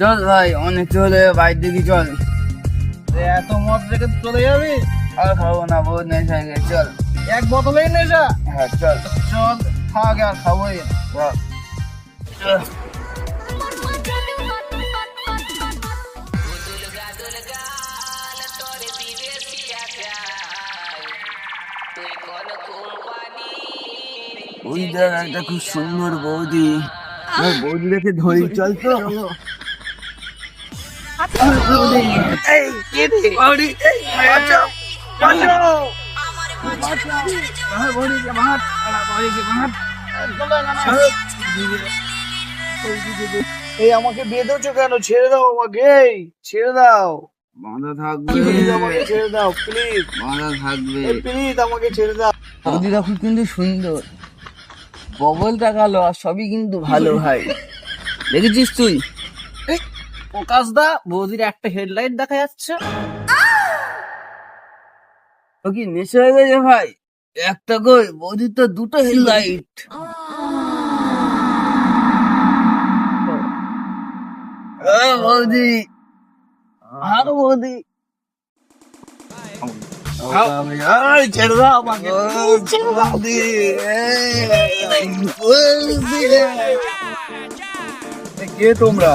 চল ভাই, অনেক চলে বাইর দিকে চল। এত মদ রেখে চলে যাবি? আর খাবো না, বহুত নেশা হয়ে গেছে, চল। এক বোতলেই নেশা? হ্যাঁ চল। চল, থাক আর খাবোই। চল। ওই দেখ একটা খুব সুন্দর বৌদি, বৌদি দেখে ধরি, চল তো। এই কে রে? বৌদি, এই বাঁচাও, বাঁচাও। এই আমাকে বেঁধেছো কেন? ছেড়ে দাও আমাকে, এই ছেড়ে দাও। বাঁধা থাকবে, প্লিজ আমাকে ছেড়ে দাও, প্লিজ বাঁধা থাকবে। প্লিজ আমাকে ছেড়ে দাও। বৌদি দেখো কিন্তু সুন্দর, বগলটা কালো আর সবই কিন্তু ভালো ভাই, দেখেছিস তুই? প্রকাশ দা, বৌদির একটা হেডলাইট দেখা যাচ্ছে। ও কি নেশা হয়ে গেছে ভাই? একটা কই, বৌদির তো দুটো হেডলাইট। বৌদি, আর বৌদি ছেড়ে দাও আমাকে, বৌদি, বৌদি। কে তোমরা?